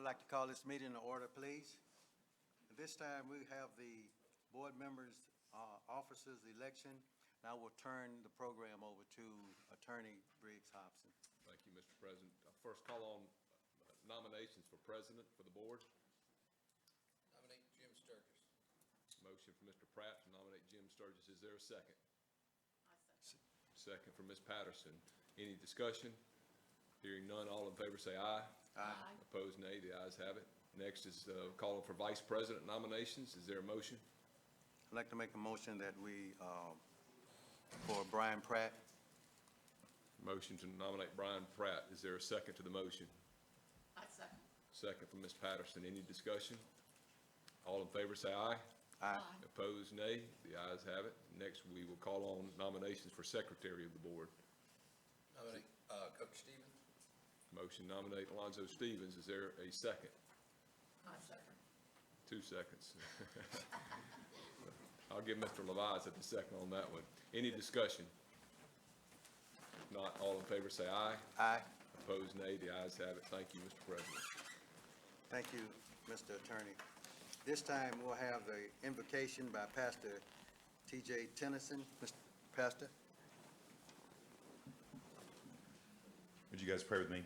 I'd like to call this meeting to order, please. At this time, we have the board members, officers election. Now we'll turn the program over to Attorney Briggs Hobson. Thank you, Mr. President. First call on nominations for president for the board. Nominate Jim Sturgis. Motion for Mr. Pratt to nominate Jim Sturgis. Is there a second? I second. Second for Ms. Patterson. Any discussion? Hearing none, all in favor say aye. Aye. Opposed, nay. The ayes have it. Next is calling for vice president nominations. Is there a motion? I'd like to make a motion that we, for Brian Pratt. Motion to nominate Brian Pratt. Is there a second to the motion? I second. Second for Ms. Patterson. Any discussion? All in favor say aye. Aye. Opposed, nay. The ayes have it. Next, we will call on nominations for secretary of the board. Nominate Coach Stevens. Motion to nominate Alonzo Stevens. Is there a second? I second. 2 seconds. I'll give Mr. Levi's at the second on that one. Any discussion? If not, all in favor say aye. Aye. Opposed, nay. The ayes have it. Thank you, Mr. President. Thank you, Mr. Attorney. This time, we'll have the invocation by Pastor T.J. Tennyson. Mr. Pastor? Would you guys pray with me?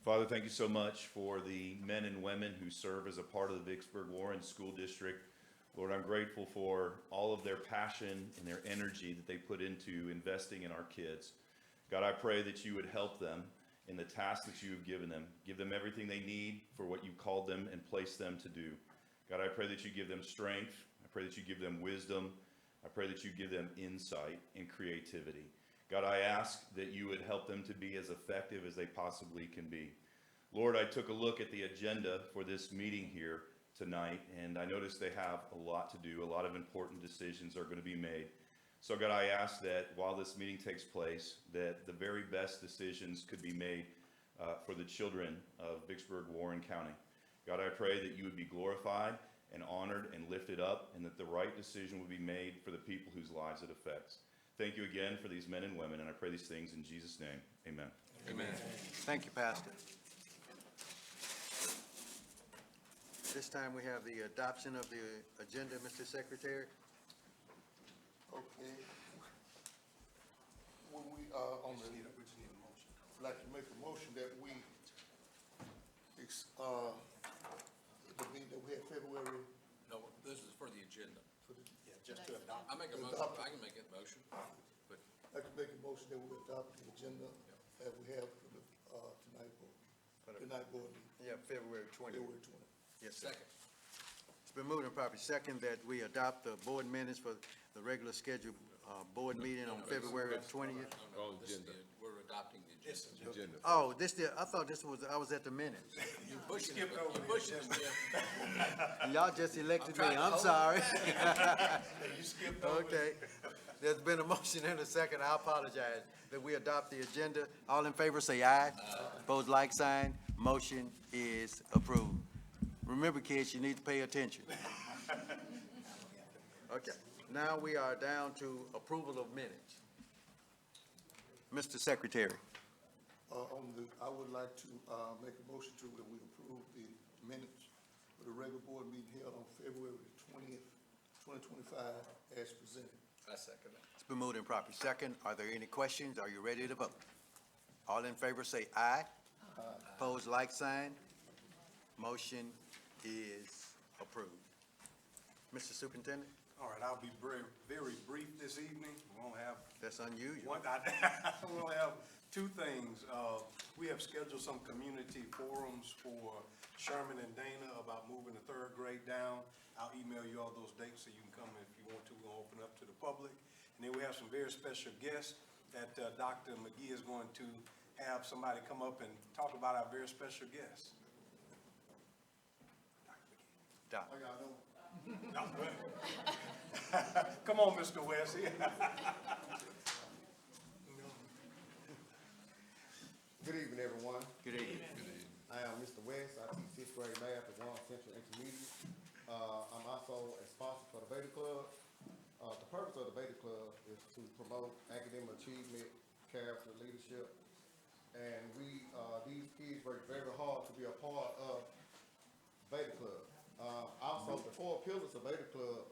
Father, thank you so much for the men and women who serve as a part of the Vicksburg Warren School District. Lord, I'm grateful for all of their passion and their energy that they put into investing in our kids. God, I pray that you would help them in the task that you have given them. Give them everything they need for what you called them and placed them to do. God, I pray that you give them strength. I pray that you give them wisdom. I pray that you give them insight and creativity. God, I ask that you would help them to be as effective as they possibly can be. Lord, I took a look at the agenda for this meeting here tonight, and I noticed they have a lot to do. A lot of important decisions are going to be made. So God, I ask that while this meeting takes place, that the very best decisions could be made for the children of Vicksburg, Warren County. God, I pray that you would be glorified and honored and lifted up, and that the right decision would be made for the people whose lives it affects. Thank you again for these men and women, and I pray these things in Jesus' name. Amen. Amen. Thank you, Pastor. This time, we have the adoption of the agenda, Mr. Secretary. Okay. When we, on the, We just need a motion. I'd like to make a motion that we, the meeting that we had February, No, this is for the agenda. for the, Yeah, just to adopt. I make a motion, Adopt. I can make a motion, but I'd like to make a motion that we adopt the agenda that we have for the, tonight board meeting, Yeah, February 20th. February 20th. Yes, sir. second. It's been moved and properly second that we adopt the board minutes for the regular scheduled board meeting on February 20th. Oh, No, this is agenda. we're adopting the agenda. Agenda. Oh, I thought this was, I was at the minutes. You're pushing it, but you're pushing it, Jim. Y'all just elected me, I'm trying to I'm hold sorry. You skipped over. Okay, there's been a motion and a second, I apologize, that we adopt the agenda. All in favor, say aye. Opposed, like sign. Motion is approved. Remember, kids, you need to pay attention. Okay, now we are down to approval of minutes. Mr. Secretary. I would like to, make a motion to, that we approve the minutes for the regular board meeting held on February 20th, 2025, as presented. I second that. It's been moved and properly second. Are there any questions? Are you ready to vote? All in favor, say aye. Opposed, like sign. Motion is approved. Mr. Superintendent, All right, I'll be very, very brief this evening. We won't have that's unusual. we'll have two things. We have scheduled some community forums for Sherman and Dana about moving the third grade down. I'll email you all those dates so you can come if you want to. We'll open up to the public. And then we have some very special guests that Dr. McGee is going to have somebody come up and talk about our very special guests. Dr. McGee. Doc. Oh, y'all know, No, go ahead. Come on, Mr. West. Good evening, everyone. Good evening. I am Mr. West. I teach sixth grade math at Warren Central Intermediate. I'm also a sponsor for the Beta Club. The purpose of the Beta Club is to promote academic achievement, character, leadership. And these kids work very hard to be a part of Beta Club. Also, the 4 pillars of Beta Club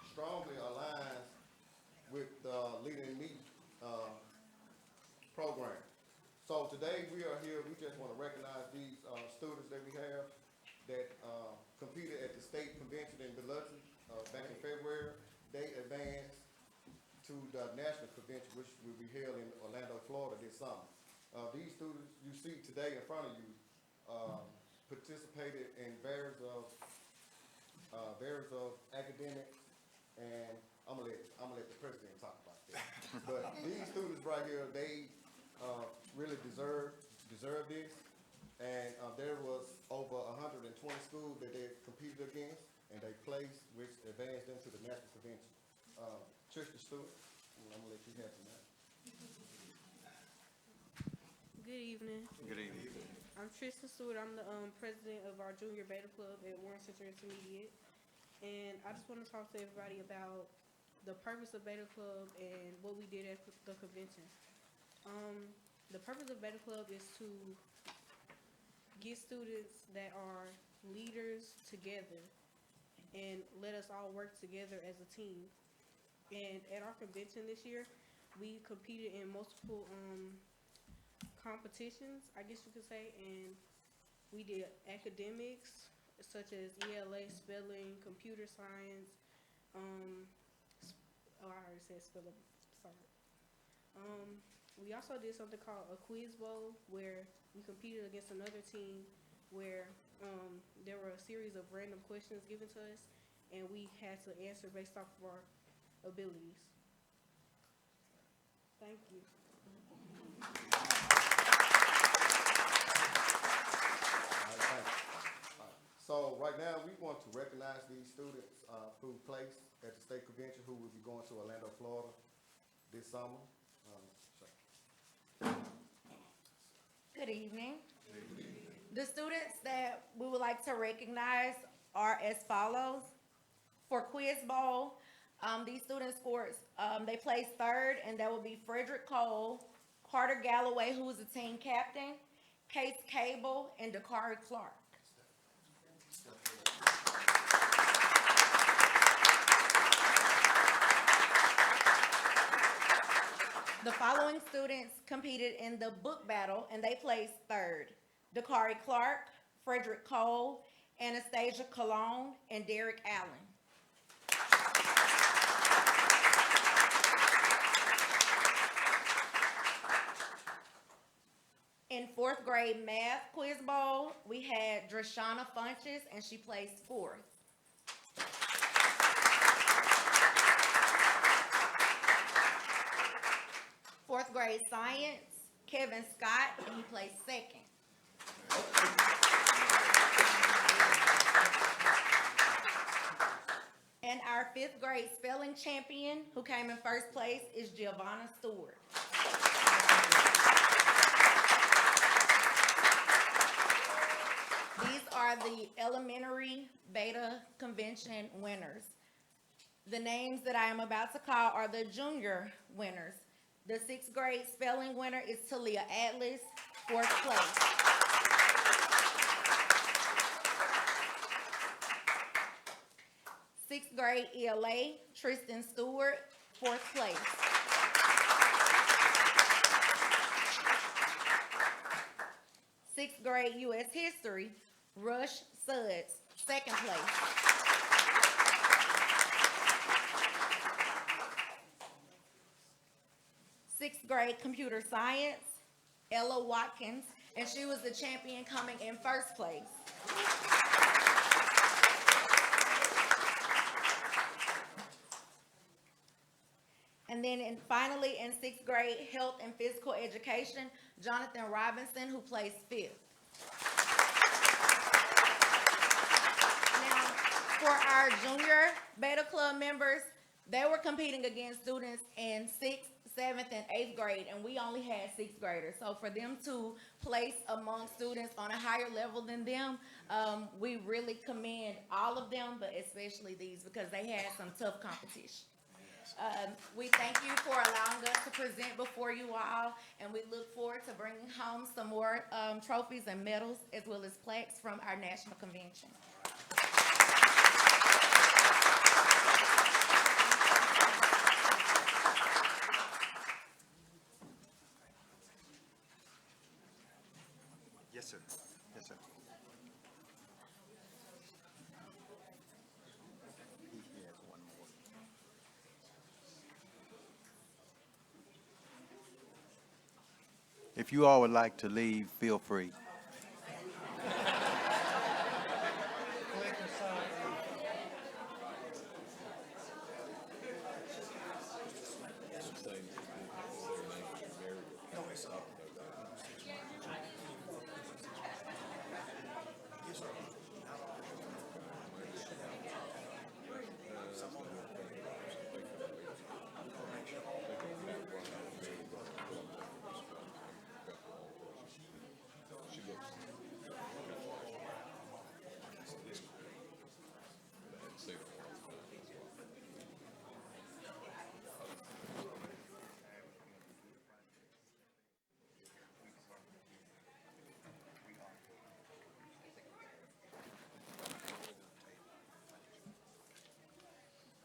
strongly aligns with the Leader in Me program. So today we are here, we just want to recognize these students that we have that competed at the state convention in Biloxi back in February. They advanced to the national convention, which will be held in Orlando, Florida this summer. These students you see today in front of you participated in various of academics, and I'm gonna let the president talk about that. But these students right here, they really deserve this, and there was over 120 schools that they competed against, and they placed, which advanced them to the national convention. Tristan Stewart, I'm gonna let you have some. Good evening. Good evening. I'm Tristan Stewart. I'm the president of our junior beta club at Warren Central Intermediate. And I just want to talk to everybody about the purpose of Beta Club and what we did at the convention. The purpose of Beta Club is to get students that are leaders together and let us all work together as a team. And at our convention this year, we competed in multiple competitions, I guess you could say, and we did academics such as ELA, spelling, computer science. I already said spelling. Sorry. We also did something called a quiz bowl, where we competed against another team, where there were a series of random questions given to us, and we had to answer based off of our abilities. Thank you. So right now, we want to recognize these students who placed at the state convention, who will be going to Orlando, Florida this summer. Good evening. The students that we would like to recognize are as follows. For Quiz Bowl, these students scored, they placed third, and that would be Frederick Cole, Carter Galloway, who is the team captain, Case Cable, and Dakari Clark. The following students competed in the book battle, and they placed third. Dakari Clark, Frederick Cole, Anastasia Cologne, and Derek Allen. In 4th grade math quiz bowl, we had Drashana Funches, and she placed 4th. Fourth grade science, Kevin Scott, and he placed 2nd. And our 5th grade spelling champion, who came in 1st place, is Giovanna Stewart. These are the elementary beta convention winners. The names that I am about to call are the junior winners. The 6th grade spelling winner is Talia Atlas, 4th place. Sixth grade ELA, Tristan Stewart, 4th place. Sixth grade U.S. History, Rush Sudds, 2nd place. Sixth grade Computer Science, Ella Watkins, and she was the champion coming in 1st place. And then finally in 6th grade Health and Physical Education, Jonathan Robinson, who placed 5th. Now, for our junior beta club members, they were competing against students in 6th, 7th, and 8th grade, and we only had 6th graders. So for them to place among students on a higher level than them, we really commend all of them, but especially these, because they had some tough competition. We thank you for allowing us to present before you all, and we look forward to bringing home some more trophies and medals, as well as plaques from our national convention. sir. Yes, sir. He has one more. If you all would like to leave, feel free.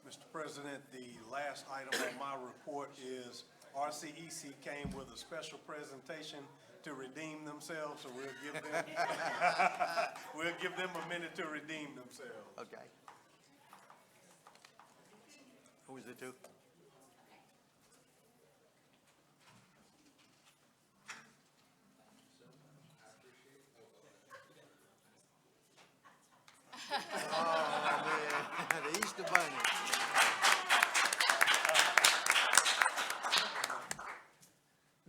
Mr. President, the last item on my report is RCEC came with a special presentation to redeem themselves, so we'll give them, we'll give them a minute to redeem themselves. Okay. Who is it to? Oh, man, the Easter Bunny.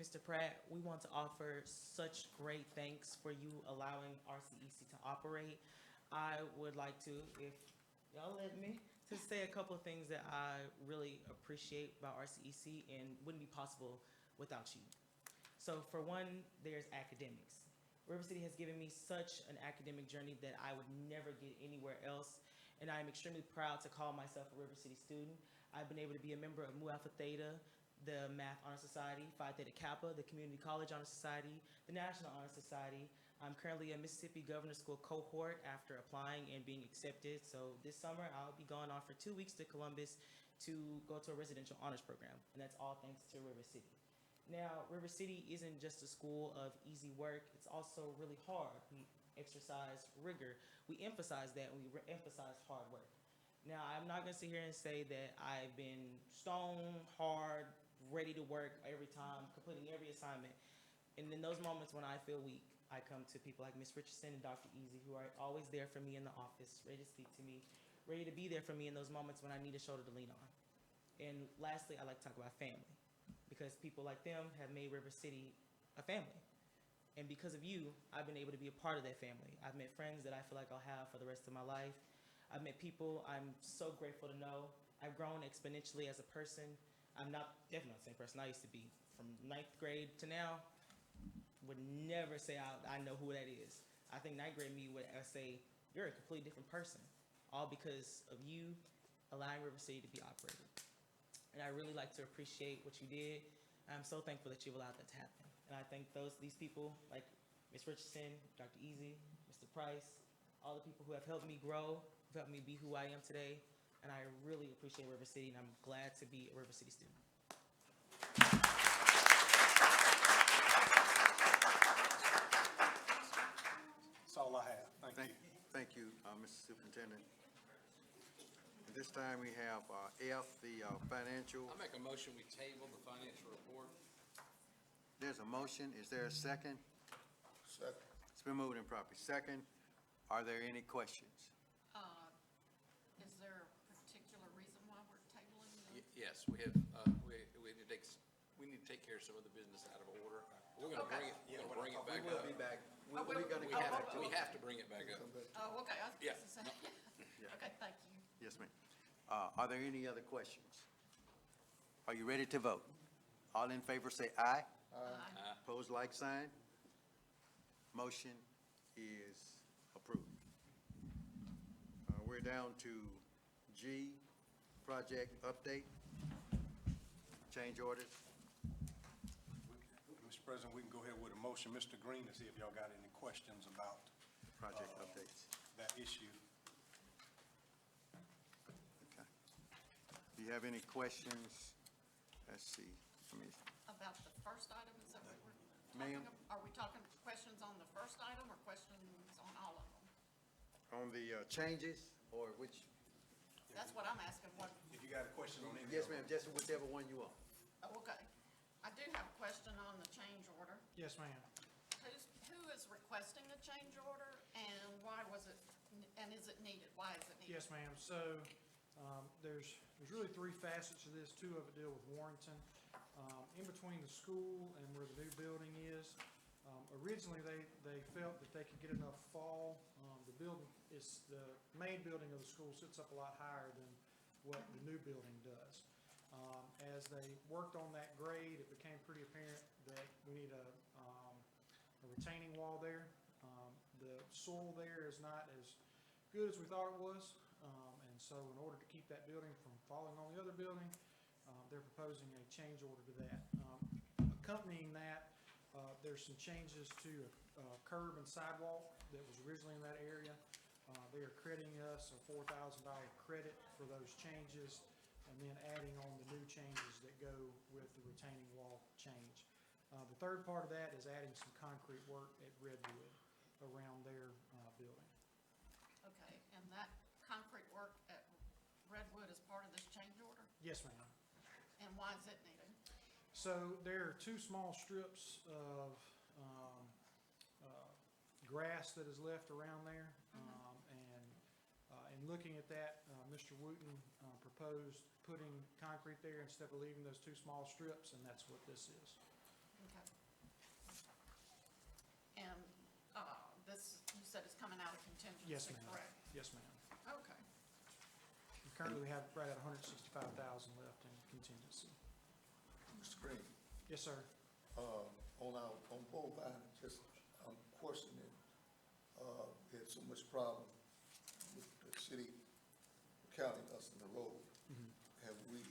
Mr. Pratt, we want to offer such great thanks for you allowing RCEC to operate. I would like to, if y'all let me, to say a couple of things that I really appreciate about RCEC and wouldn't be possible without you. So for one, there's academics. River City has given me such an academic journey that I would never get anywhere else, and I am extremely proud to call myself a River City student. I've been able to be a member of Mu Alpha Theta, the Math Honor Society, Phi Theta Kappa, the Community College Honor Society, the National Honor Society. I'm currently a Mississippi Governor's School cohort after applying and being accepted. So this summer, I'll be going on for 2 weeks to Columbus to go to a residential honors program, and that's all thanks to River City. Now, River City isn't just a school of easy work, it's also really hard. We exercise rigor. We emphasize that, and we emphasize hard work. Now, I'm not gonna sit here and say that I've been stone hard, ready to work every time, completing every assignment. And in those moments when I feel weak, I come to people like Ms. Richardson and Dr. Easy, who are always there for me in the office, ready to speak to me, ready to be there for me in those moments when I need a shoulder to lean on. And lastly, I like to talk about family, because people like them have made River City a family. And because of you, I've been able to be a part of that family. I've met friends that I feel like I'll have for the rest of my life. I've met people I'm so grateful to know. I've grown exponentially as a person. I'm definitely not the same person I used to be. From 9th grade to now, would never say I know who that is. I think 9th grade me would say, you're a completely different person, all because of you allowing River City to be operated. And I really like to appreciate what you did. I'm so thankful that you've allowed that to happen. And I thank these people like Ms. Richardson, Dr. Easy, Mr. Price, all the people who have helped me grow, who helped me be who I am today. And I really appreciate River City, and I'm glad to be a River City student. That's all I have. Thank you. Thank you, Mr. Superintendent. At this time, we have F, the financial. I make a motion, we table the financial report. There's a motion. Is there a second? Second. It's been moved and properly second. Are there any questions? Is there a particular reason why we're tabling the? Yes, we have, we need to take care of some of the business out of order. We're gonna bring it, we're gonna bring it back up. back. Oh, We're gonna We get have, back to we it. have to bring it back up. Oh, okay, I was Yeah. supposed to say. Okay, thank you. Yes, ma'am. Are there any other questions? Are you ready to vote? All in favor say aye. Aye. Pose like sign. Motion is approved. We're down to G, project update. Change orders. Mr. President, we can go ahead with a motion. Mr. Green, to see if y'all got any questions about Project updates. that issue. Okay. Do you have any questions? Let's see. Let me, About the first item, is that what we're? Ma'am? Are we talking questions on the first item or questions on all of them? On the changes, or which? That's what I'm asking, what, If you got a question on any of Yes, them. ma'am, just whichever one you want. oh, okay. I do have a question on the change order. Yes, ma'am. Who is requesting the change order and why was it, and is it needed? Why is it needed? Yes, ma'am. So, there's really three facets to this. Two of it deal with Warrenton. In between the school and where the new building is, originally, they felt that they could get enough fall. The building is, the main building of the school sits up a lot higher than what the new building does. As they worked on that grade, it became pretty apparent that we need a retaining wall there. The soil there is not as good as we thought it was. And so in order to keep that building from falling on the other building, they're proposing a change order to that. Accompanying that, there's some changes to a curb and sidewalk that was originally in that area. They are crediting us a $4,000 credit for those changes, and then adding on the new changes that go with the retaining wall change. The third part of that is adding some concrete work at Redwood around their building. Okay, and that concrete work at Redwood is part of this change order? Yes, ma'am. And why is it needed? So there are two small strips of grass that is left around there. And in looking at that, Mr. Wooten proposed putting concrete there instead of leaving those two small strips, and that's what this is. Okay. And, this, you said it's coming out of contingency, Yes, ma'am. correct? Yes, ma'am. Okay. And currently, we have right at 165,000 left in contingency. Mr. Green, Yes, sir. on Bovine, just, I'm questioning, we had so much problem with the city counting us in the road. Have we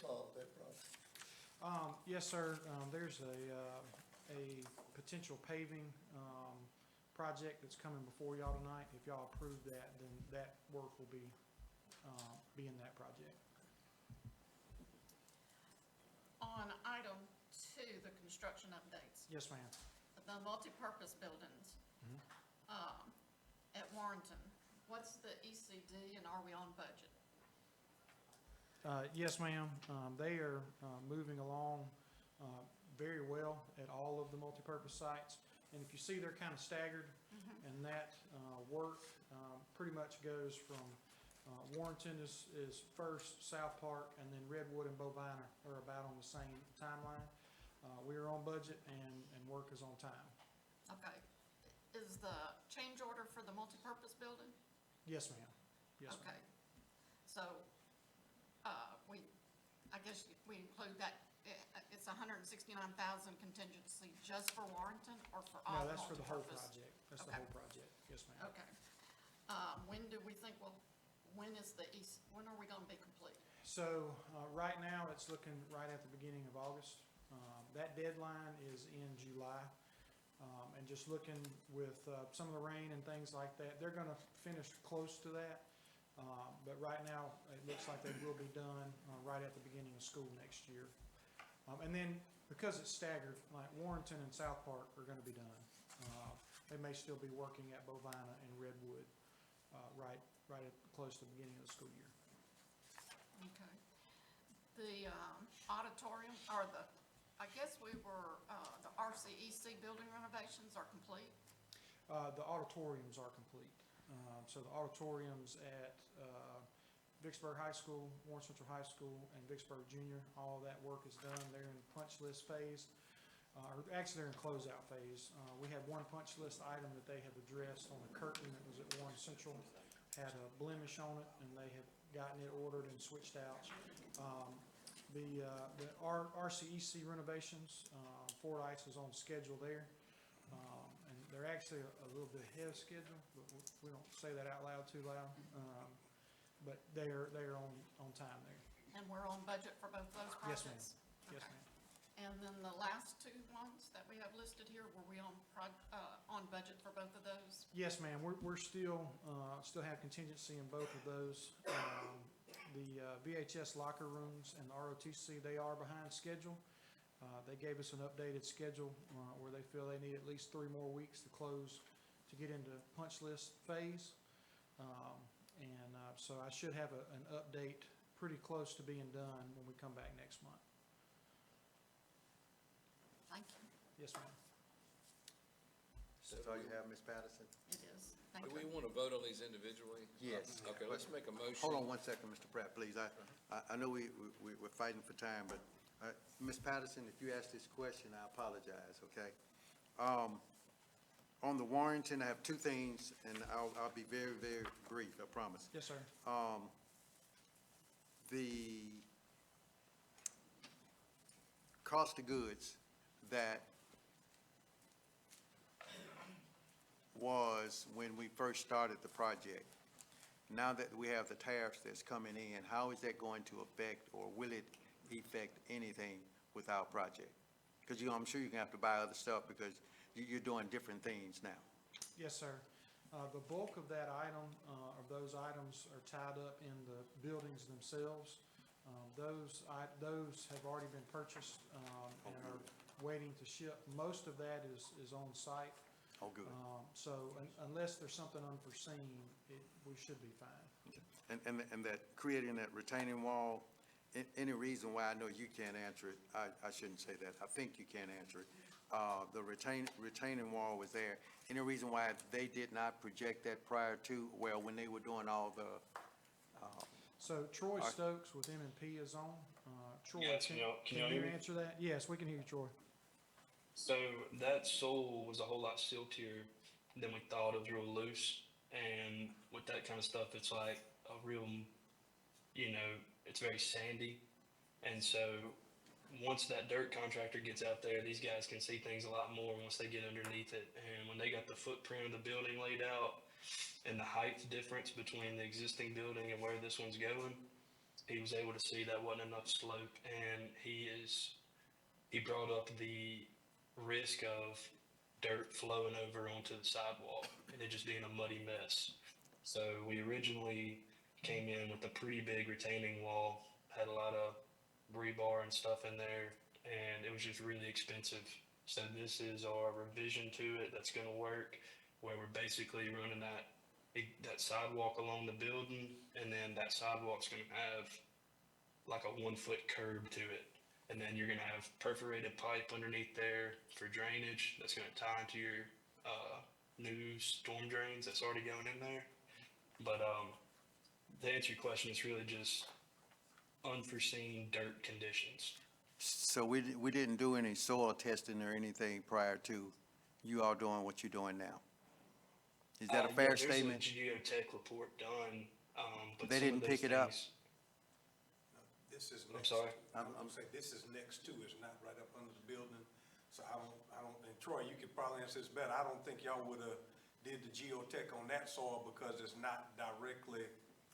solved that problem? Yes, sir. There's a potential paving project that's coming before y'all tonight. If y'all approve that, then that work will be in that project. On item 2, the construction updates, Yes, ma'am. the multipurpose buildings, at Warrenton, what's the ECD and are we on budget? Yes, ma'am. They are moving along very well at all of the multipurpose sites. And if you see, they're kind of staggered, and that work pretty much goes from Warrenton is first, South Park, and then Redwood and Bovine are about on the same timeline. We are on budget and work is on time. Okay. Is the change order for the multipurpose building? Yes, ma'am. Yes, ma'am. Okay. So, I guess we include that, it's 169,000 contingency just for Warrenton or for all No, multipurpose? that's for the whole project. That's the Okay. whole project. Yes, ma'am. Okay. When do we think, when are we gonna be complete? So, right now, it's looking right at the beginning of August. That deadline is in July. And just looking with, some of the rain and things like that, they're gonna finish close to that. But right now, it looks like they will be done, right at the beginning of school next year. And then, because it's staggered, like Warrenton and South Park are gonna be done. They may still be working at Bovina and Redwood, right at close to the beginning of the school year. Okay. The auditorium, or I guess the RCEC building renovations are complete? The auditoriums are complete. So the auditoriums at Vicksburg High School, Warren Central High School, and Vicksburg Junior, all of that work is done. They're in punch list phase. Or actually, they're in closeout phase. We had one punch list item that they had addressed on the curtain that was at Warren Central, had a blemish on it, and they had gotten it ordered and switched out. The RCEC renovations, Fort Ice is on schedule there. And they're actually a little bit ahead of schedule, but we don't say that out loud too loud. But they are on time there. And we're on budget for both those Yes, projects? ma'am. Yes, Okay. ma'am. And then the last two ones that we have listed here, were we on budget for both of those? Yes, ma'am. We're still have contingency in both of those. The VHS locker rooms and the ROTC, they are behind schedule. They gave us an updated schedule where they feel they need at least 3 more weeks to close to get into punch list phase. So I should have an update pretty close to being done when we come back next month. Thank you. Yes, ma'am. That's all you have, Ms. Patterson? It is. Thank Do you. we want to vote on these individually? Yes. Okay, let's make a motion. Hold on one second, Mr. Pratt, please. I know we're fighting for time, but, Ms. Patterson, if you ask this question, I apologize, okay? On the Warrington, I have 2 things, and I'll be very, very brief, I promise. Yes, sir. The cost of goods that was when we first started the project. Now that we have the tariffs that's coming in, how is that going to affect, or will it affect anything with our project? Because I'm sure you're gonna have to buy other stuff because you're doing different things now. Yes, sir. The bulk of that item, of those items are tied up in the buildings themselves. Those have already been purchased, and are waiting to ship. Most of that is on site. Oh, good. So unless there's something unforeseen, we should be fine. And that creating that retaining wall, any reason why, I know you can't answer it, I shouldn't say that, I think you can't answer it. The retaining wall was there. Any reason why they did not project that prior to, well, when they were doing all the, So Troy Stokes with M&P is on. Troy, Yes, can y'all hear me? answer that? Yes, we can hear you, Troy. So that sole was a whole lot siltier than we thought. It was real loose, and with that kind of stuff, it's like a real, it's very sandy. And so once that dirt contractor gets out there, these guys can see things a lot more once they get underneath it. And when they got the footprint of the building laid out and the height difference between the existing building and where this one's going, he was able to see that wasn't enough slope, and he brought up the risk of dirt flowing over onto the sidewalk and it just being a muddy mess. So we originally came in with a pretty big retaining wall, had a lot of rebar and stuff in there, and it was just really expensive. So this is our revision to it that's gonna work, where we're basically running that sidewalk along the building, and then that sidewalk's gonna have like a 1-foot curb to it. And then you're gonna have perforated pipe underneath there for drainage that's gonna tie into your new storm drains that's already going in there. But to answer your question, it's really just unforeseen dirt conditions. so we didn't do any soil testing or anything prior to you all doing what you're doing now? Is that a fair statement? There's a geotech report done, but They some of didn't those pick it up? things- This is I'm next. sorry? I'm saying this is next to, it's not right up under the building. So I don't, and Troy, you could probably answer this better. I don't think y'all would've did the geotech on that soil because it's not directly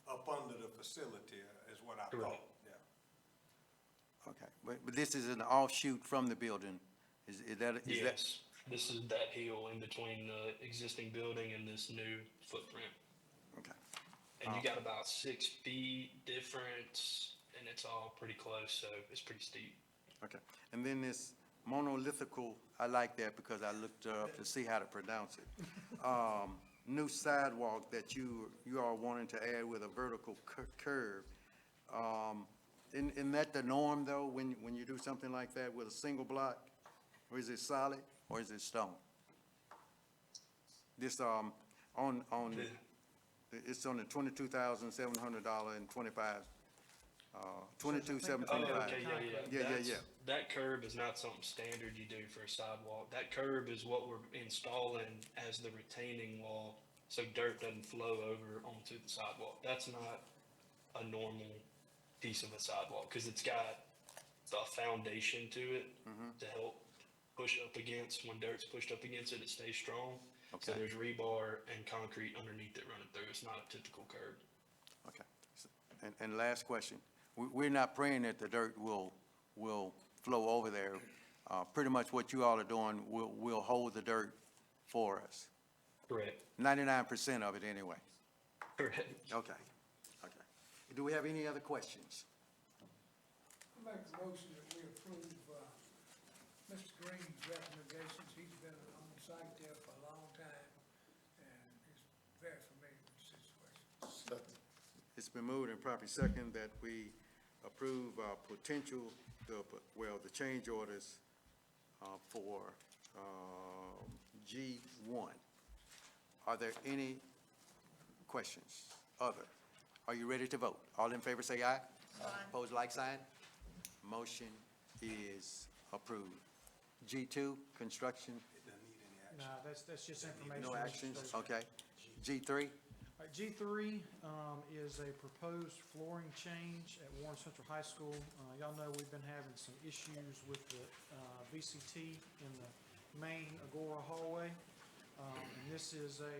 up under the facility, is what I Correct. thought, yeah. Okay, but this is an offshoot from the building, is that? Yes, this is that hill in between the existing building and this new footprint. Okay, And you got about 6 feet difference, and it's all pretty close, so it's pretty steep. okay. And then this monolithical, I like that because I looked up to see how to pronounce it. New sidewalk that you are wanting to add with a vertical curve. Isn't that the norm though, when you do something like that with a single block? Or is it solid, or is it stone? This, it's on the $22,700 and 25, 22,725. Okay, Yeah. That's- That curb is not something standard you do for a sidewalk. That curb is what we're installing as the retaining wall, so dirt doesn't flow over onto the sidewalk. That's not a normal piece of a sidewalk, because it's got a foundation to it to help push up against. When dirt's pushed up against it, it stays strong. So Okay. there's rebar and concrete underneath it running through. It's not a typical curb. Okay. And last question. We're not praying that the dirt will flow over there. Pretty much what you all are doing will hold the dirt for us. Correct. 99% of it anyway. Correct. Okay. Do we have any other questions? I make a motion that we approve, Mr. Green's recommendations. He's been on site there for a long time, and he's very familiar with the situation. Second. It's been moved and properly second that we approve potential, the change orders for G1. Are there any questions? Other? Are you ready to vote? All in favor say aye. Aye. Opposed, like sign. Motion is approved. G2, construction, No, that's just information. no actions, okay. G3, All right, G3 is a proposed flooring change at Warren Central High School. Y'all know we've been having some issues with the VCT in the main Agora hallway. And this is a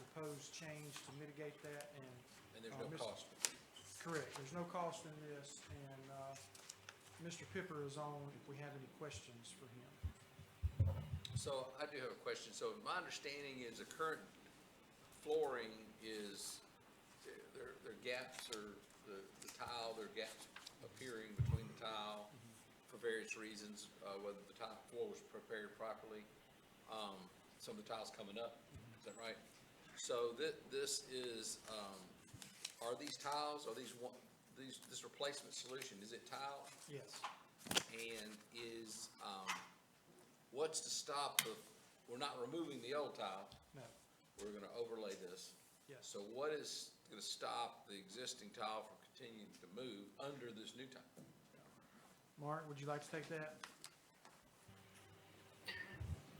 proposed change to mitigate that, and And there's no cost. correct, there's no cost in this, and Mr. Pipper is on if we have any questions for him. So I do have a question. So my understanding is the current flooring is, there are gaps or the tile, there are gaps appearing between the tile for various reasons, whether the tile floor was prepared properly. Some of the tiles coming up, is that right? So this is, are these tiles, are these this replacement solution, is it tile? Yes. And is, what's to stop we're not removing the old tile, No, we're gonna overlay this. yes. So what is gonna stop the existing tile from continuing to move under this new tile? Mark, would you like to take that?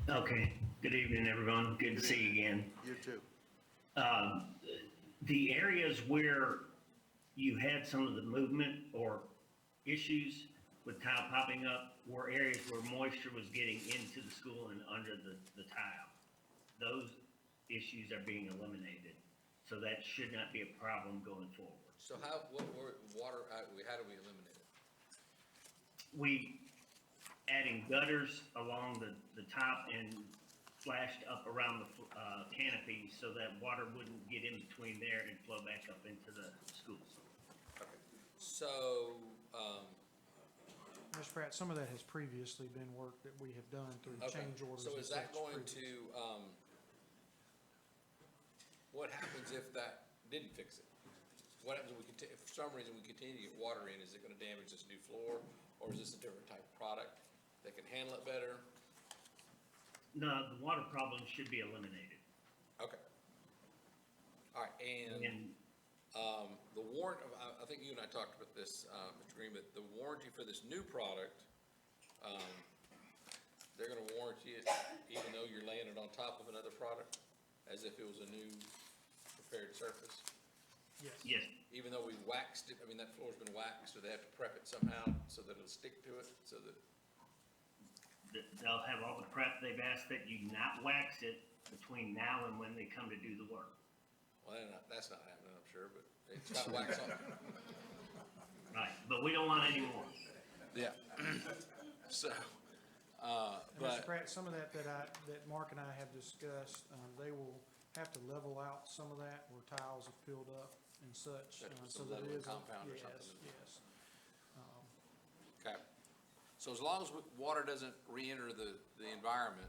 Okay, good evening, everyone. Good to see you again. you too. The areas where you had some of the movement or issues with tile popping up were areas where moisture was getting into the school and under the tile. Those issues are being eliminated, so that should not be a problem going forward. So how do we eliminate it? We adding gutters along the top and flashed up around the canopy so that water wouldn't get in between there and flow back up into the schools. Okay. So, Mr. Pratt, some of that has previously been work that we have done through okay. change orders. So and is that such going previous. to, what happens if that didn't fix it? What happens if for some reason we continue to get water in, is it gonna damage this new floor? Or is this a different type of product that can handle it better? No, the water problem should be eliminated. Okay. All right, and, the warrant, I think you and I talked about this, Mr. Green, but the warranty for this new product, they're gonna warranty it even though you're laying it on top of another product, as if it was a new prepared surface? Yes. Yes, Even though we waxed it, I mean, that floor's been waxed, so they have to prep it somehow so that it'll stick to it, so that, they'll have all the prep. They've asked that you not wax it between now and when they come to do the work. well, that's not happening, I'm sure, but it's got wax on it. Right, but we don't want any more. Yeah. So, And Mr. but, Pratt, some of that Mark and I have discussed, they will have to level out some of that where tiles have peeled up and such. Have to put So some that leveling is, compound or yes, something in yes. okay. So as long as water doesn't re-enter the environment,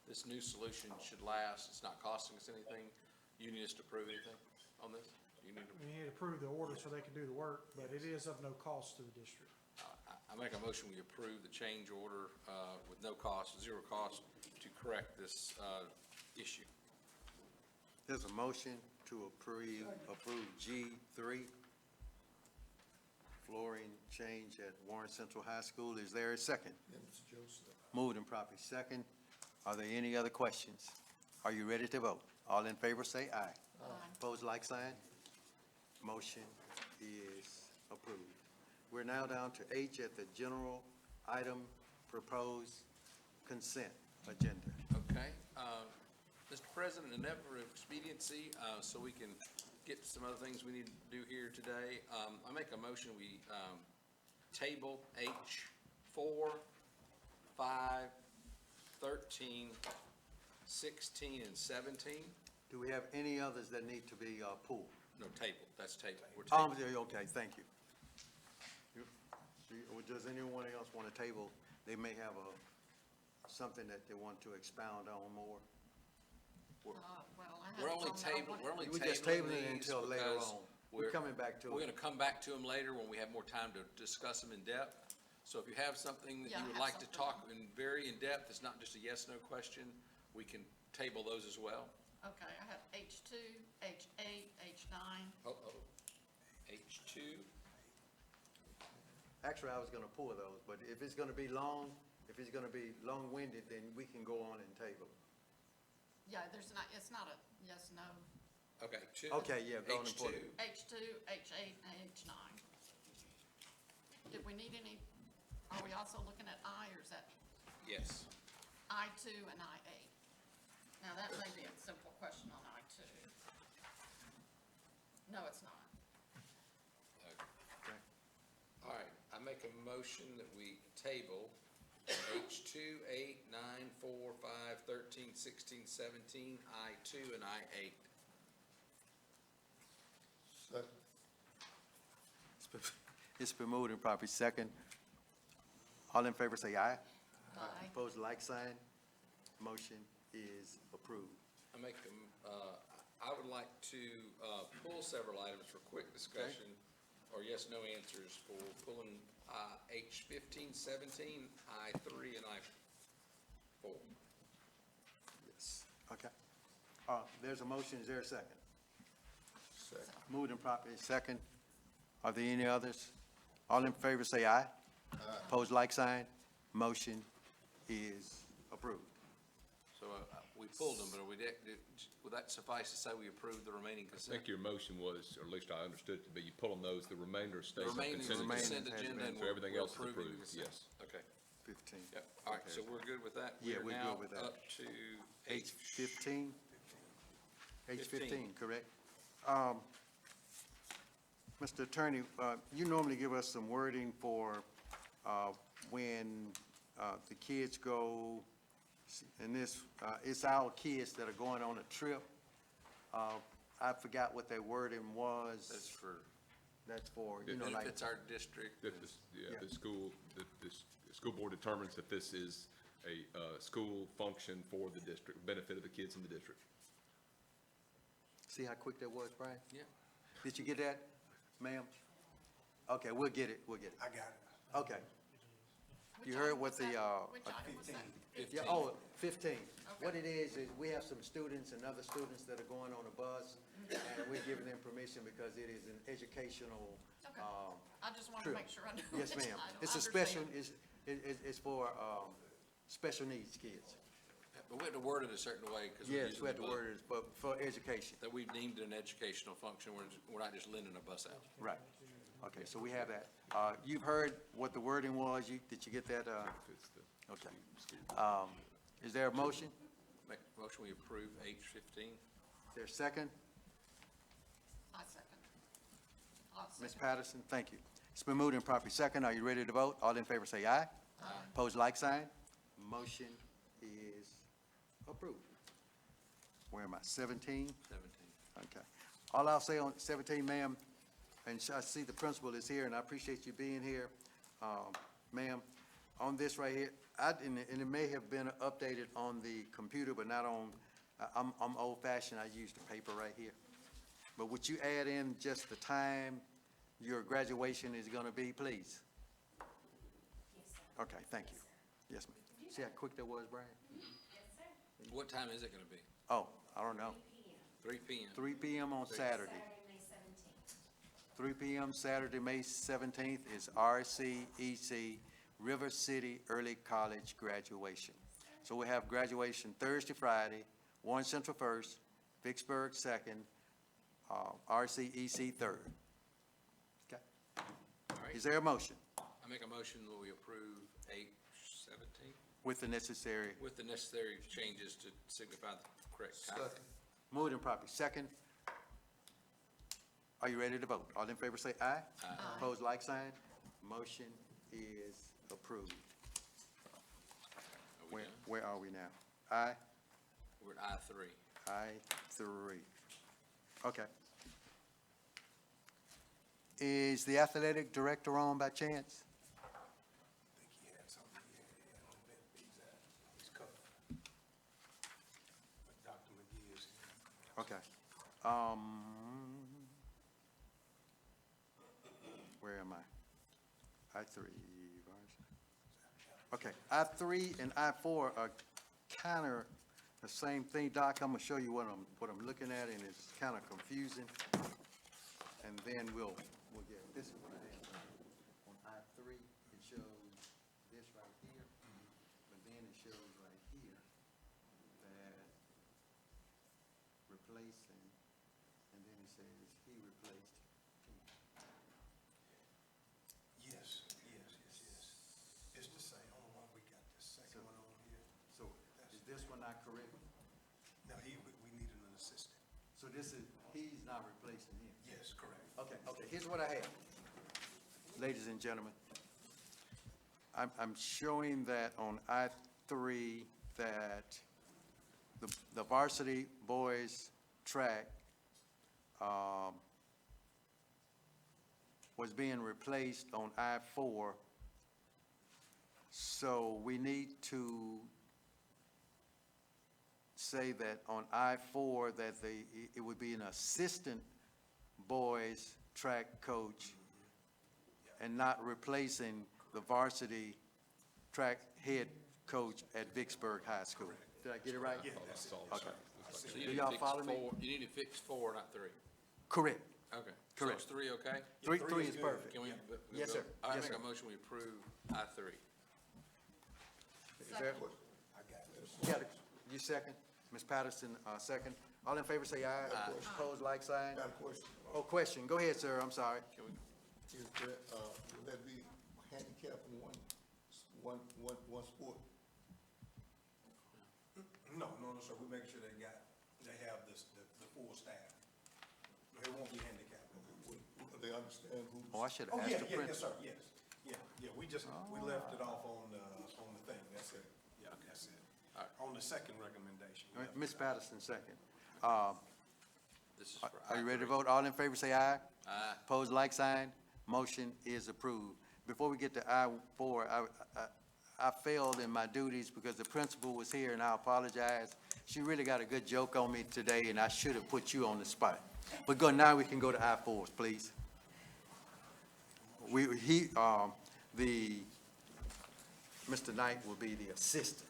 this new solution should last. It's not costing us anything. You need us to approve anything on this? You need to, We need to approve the order so they can do the work, but it is of no cost to the district. I make a motion, we approve the change order, with no cost, zero cost, to correct this, issue. There's a motion to approve G3, flooring change at Warren Central High School. Is there a second? Yeah, Mr. Joseph. Moved and properly second. Are there any other questions? Are you ready to vote? All in favor say aye. Aye. Opposed, like sign. Motion is approved. We're now down to H at the general item proposed consent agenda. Okay, Mr. President, in effort of expediency, so we can get to some other things we need to do here today, I make a motion, we, table H 4, 5, 13, 16, and 17. Do we have any others that need to be pulled? No, table, that's table. We're Oh, tabling. yeah, okay, thank you. Does anyone else want to table? They may have something that they want to expound on more? Well, I We're had only told them I table, wanted- we're only We just tabling tabling it these until later because on. We're coming back to We're it. gonna come back to them later when we have more time to discuss them in depth. So if you have something that Yeah, I you would have like to something. talk in very in-depth, it's not just a yes/no question, we can table those as well. Okay, I have H2, H8, H9. H2, Actually, I was gonna pull those, but if it's gonna be long, if it's gonna be long-winded, then we can go on and table. Yeah, it's not a yes, no. okay, two. Okay, yeah, go on and pull it. H2. H2, H8, and H9. Did we need any, are we also looking at I, or is that Yes. I2 and I8? Now, that may be a simple question on I2. No, it's not. Okay. All right, I make a motion that we table H2, 8, 9, 4, 5, 13, 16, 17, I2, and I8. Second. It's been moved and properly second. All in favor say aye. Aye. Opposed, like sign. Motion is approved. I would like to pull several items for quick discussion, or yes, no answers for pulling H15, 17, I3, and I4. Yes. Okay. There's a motion, is there a second? Second. Moved and properly second. Are there any others? All in favor say aye. Opposed, like sign. Motion is approved. So we pulled them, but would that suffice to say we approve the remaining I consent? think your motion was, or at least I understood it to be, you pulling those, the remainder The stays on remaining consent agenda. consent has agenda, been- and So everything we're else is approving the approved, consent. yes. Okay, 15. yep, all right, so we're good with that? Yeah, we're good now with that. up to H15? H15, correct? Mr. Attorney, you normally give us some wording for when the kids go, and this, it's our kids that are going on a trip. I forgot what that wording was. That's for, you It know, like. benefits our district. That Yeah. the school board determines that this is a school function for the district, benefit of the kids in the district. See how quick that was, Brian? Yeah. Did you get that, ma'am? Okay, we'll get it, I got it. Okay. Which You heard item what was the, that? Which item was that? yeah, oh, 15. What it is we have some students and other students that are going on a bus, and we're giving them permission because it is an educational, Okay. I just wanted to trip. make sure I knew. Yes, which ma'am. item. It's I a special, understand. it's for, special needs kids. But we had to word it a certain way because we're Yes, using we have the to bus. word it, but for education. That we've deemed it an educational function, we're not just lending a bus out. Right. Okay, so we have that. You've heard what the wording was. Did you get that? It's the Okay. Is there a motion? Make a motion, we approve H15. Is there a second? I second. I'll Ms. second. Patterson, thank you. It's been moved and properly second. Are you ready to vote? All in favor say aye. Aye. Pose like sign. Motion is approved. Where am I? 17? 17. Okay. All I'll say on 17, ma'am, and I see the principal is here, and I appreciate you being here. Ma'am, on this right here, and it may have been updated on the computer, but not on, I'm old fashioned, I use the paper right here. But would you add in just the time your graduation is gonna be, please? Yes, sir. Okay, thank you. Yes, ma'am. See how quick that was, Brian? Yes, sir. What time is it going to be? Oh, I don't know. 3 p.m. 3 p.m. on Saturday. May 17th. 3 p.m. Saturday, May 17th is RCEC River City Early College graduation. So we have graduation Thursday, Friday, Warren Central first, Vicksburg second, RCEC third. Okay. All right. Is there a motion I make a motion that we approve H17 with the necessary, with the necessary changes to signify the correct time. Second. moved and properly second? Are you ready to vote? All in favor say aye. Aye. Opposed, like sign. Motion is approved. Are we done? Where are we now? Aye? We're at I3. I3. Okay. Is the athletic director on by chance? I think he had something, he had a little bit, he's Where am I? I-3. Okay, I-3 and I-4 are kind of the same thing. Doc, I'm gonna show you what I'm looking at, and it's kind of confusing. And then we'll get, this is what I have. On I-3, it shows this right here, but then it shows right here that replacing, and then it says he replaced he. Yes. It's the same. Hold on, we got the second one on here. So is this one not correct? No, we needed an assistant. So this is, he's not replacing him? Yes, correct. Okay, here's what I have. Ladies and gentlemen, I'm showing that on I-3 that the varsity boys track was being replaced on I-4. So we need to say that on I-4 that it would be an assistant boys track coach and not replacing the varsity track head coach at Vicksburg High School. Did I get it right? Yeah, that's it. Okay. So Do you need y'all to fix follow me? four, you need to fix 4, not 3. Correct. Okay. Correct. So is 3 okay? Three three is is good. perfect. Can we? Yes, sir. I Yes, make sir. a motion, we approve I-3. Is there- I got it. You second? Ms. Patterson, second. All in favor, say aye. Opposed, like sign. Got a question. Oh, question. Go ahead, sir. I'm sorry. Is that, will that be handicap in one sport? No, sir. We make sure they have the full staff. They won't be handicapped. They understand who's? Oh, I should Oh, have yeah, asked the yes, principal. sir, yes. Yeah, we left it off on the thing, that's it. Yeah, that's it. All right. On the second recommendation. we left Ms. it out. Patterson, second. This is for Are you ready to I-3. vote? All in favor, say aye. Aye. Opposed, like sign. Motion is approved. Before we get to I-4, I failed in my duties because the principal was here, and I apologize. She really got a good joke on me today, and I should have put you on the spot. But now we can go to I-4s, please. Mr. Knight will be the assistant.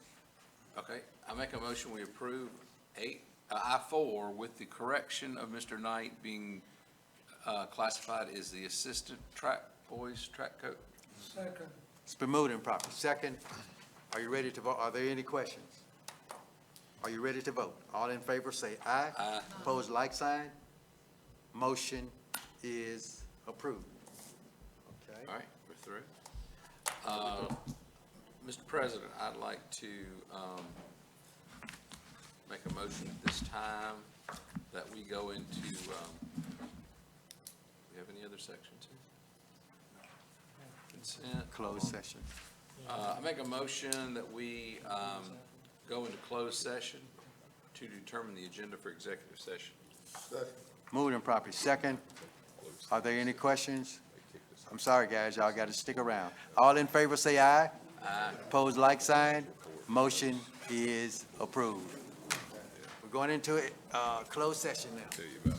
Okay, I make a motion, we approve I-4 with the correction of Mr. Knight being classified as the assistant boys track coach. Second. It's been moved and properly. Second, are you ready to vote? Are there any questions? Are you ready to vote? All in favor, say aye. Aye. Opposed, like sign. Motion is approved. Okay. All right, we're through. Mr. President, I'd like to make a motion at this time that we go into, we have any other sections here? Consent. Closed session. I make a motion that we go into closed session to determine the agenda for executive session. Second. Moved and properly. Second, are there any questions? I'm sorry, guys, y'all got to stick around. All in favor, say aye. Aye. Opposed, like sign. Motion is approved. We're going into closed session now. Tell you about